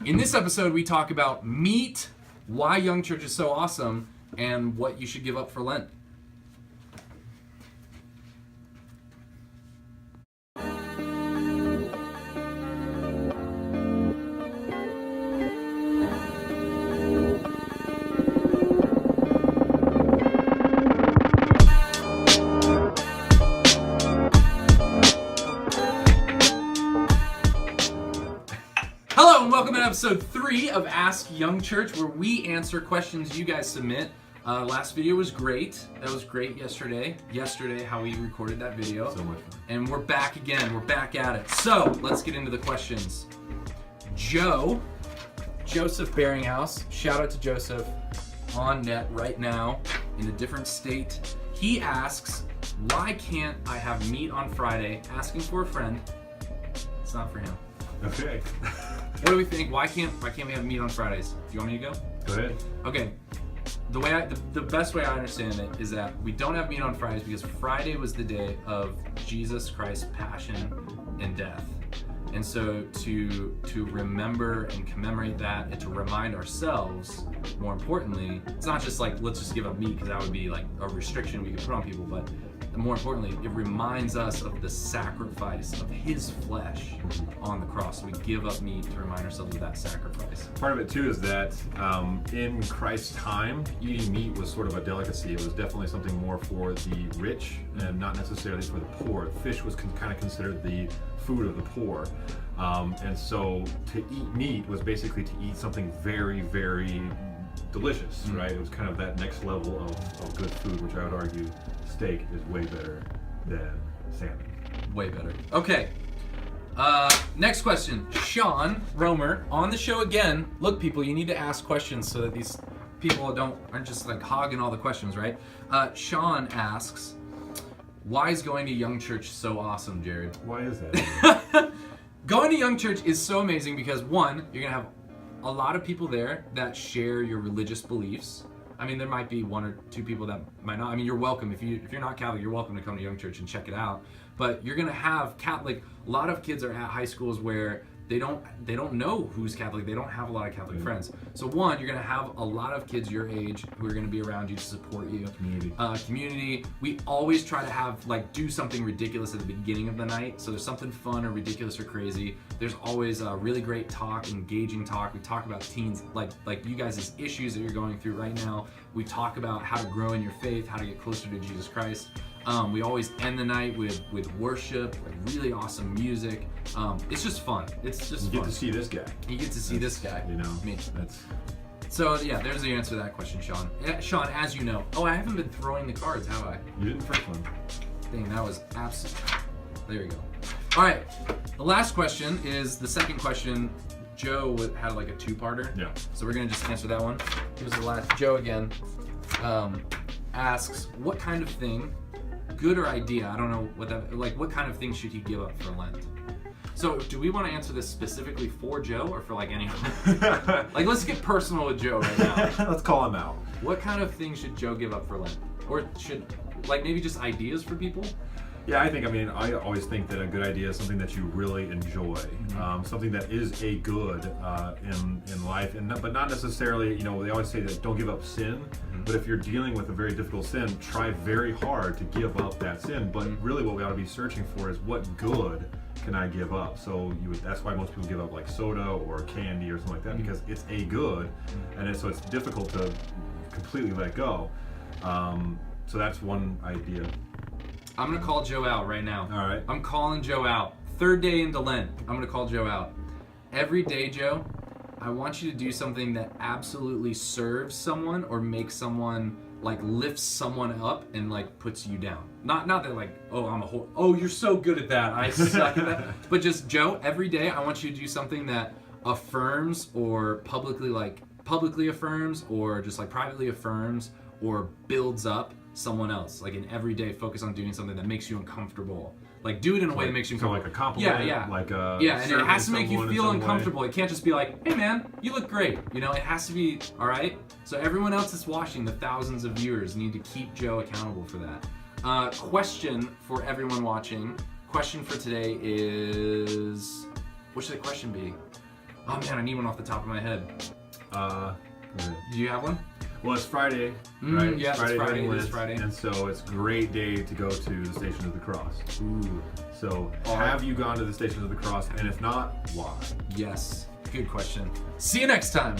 In this episode, we talk about meat, why Young Church is so awesome, and what you should give up for Lent. Welcome to episode 3 of Ask Young Church, where we answer questions you guys submit. Last video was great. That was great yesterday. How we recorded that video. So much fun. And we're back again. We're back at it. So, let's get into the questions. Joseph Bearinghouse, shout out to Joseph, on net right now in a different state. He asks, why can't I have meat on Friday? Asking for a friend. It's not for him. Okay. What do we think? Why can't we have meat on Fridays? Do you want me to go? Go ahead. Okay. The best way I understand it is that we don't have meat on Fridays because Friday was the day of Jesus Christ's passion and death. And so to remember and commemorate that and to remind ourselves, more importantly, it's not just like, let's just give up meat because that would be like a restriction we could put on people, but more importantly, it reminds us of the sacrifice of his flesh on the cross. So we give up meat to remind ourselves of that sacrifice. Part of it too is that in Christ's time, eating meat was sort of a delicacy. It was definitely something more for the rich and not necessarily for the poor. Fish was kind of considered the food of the poor. And so to eat meat was basically to eat something very, very delicious, right? It was kind of that next level of good food, which I would argue steak is way better than salmon. Way better. Okay. Next question. Sean Romer on the show again. Look, people, you need to ask questions so that these people aren't just like hogging all the questions, right? Sean asks, why is going to Young Church so awesome, Jared? Why is that? Going to Young Church is so amazing because, one, you're going to have a lot of people there that share your religious beliefs. I mean, there might be one or two people that might not. I mean, you're welcome. If you're not Catholic, you're welcome to come to Young Church and check it out. But you're going to have Catholic. A lot of kids are at high schools where they don't know who's Catholic. They don't have a lot of Catholic friends. So one, you're going to have a lot of kids your age who are going to be around you to support you. Community. We always try to have do something ridiculous at the beginning of the night. So there's something fun or ridiculous or crazy. There's always a really great talk, engaging talk. We talk about teens, like you guys' issues that you're going through right now. We talk about how to grow in your faith, how to get closer to Jesus Christ. We always end the night with worship, really awesome music. It's just fun. It's just you fun. Get to see this guy. You get to see this guy. You know, me. That's. So yeah, there's the answer to that question, Sean. Yeah, Sean, as you know. Oh, I haven't been throwing the cards, have I? You did the first one. Dang, that was absolute. There you go. All right. The last question is the second question. Joe had a two-parter. Yeah. So we're gonna just answer that one. Here's the last. Joe again asks, what kind of thing, good or idea? I don't know what that what kind of thing should he give up for Lent? So do we want to answer this specifically for Joe or for anyone? Let's get personal with Joe right now. Let's call him out. What kind of thing should Joe give up for Lent? Or should maybe just ideas for people? Yeah, I always think that a good idea is something that you really enjoy, something that is a good in life, but not necessarily, they always say that don't give up sin, but if you're dealing with a very difficult sin, try very hard to give up that sin, but really what we ought to be searching for is what good can I give up? So that's why most people give up soda or candy or something like that, because it's a good, and so it's difficult to completely let go. So that's one idea. I'm going to call Joe out right now. All right. I'm calling Joe out. Third day into Lent. I'm going to call Joe out. Every day, Joe, I want you to do something that absolutely serves someone or makes someone, lifts someone up and, puts you down. Not that, oh, I'm a whole, oh, you're so good at that. I suck at that. But just, Joe, every day I want you to do something that affirms or publicly affirms or just, privately affirms or builds up someone else. In every day, focus on doing something that makes you uncomfortable. Do it in a way that makes you uncomfortable. So a compliment, yeah, and it has to make you feel uncomfortable. It can't just be hey man, you look great. It has to be, all right? So everyone else that's watching, the thousands of viewers, need to keep Joe accountable for that. Question for everyone watching. Question for today is, what should the question be? Oh man, I need one off the top of my head. Go ahead. Do you have one? Well, it's Friday, right? Yeah, it's Friday. during It is Lent, Friday. and so it's a great day to go to the Station of the Cross. Ooh. So, have you gone to the Station of the Cross? And if not, why? Yes. Good question. See you next time.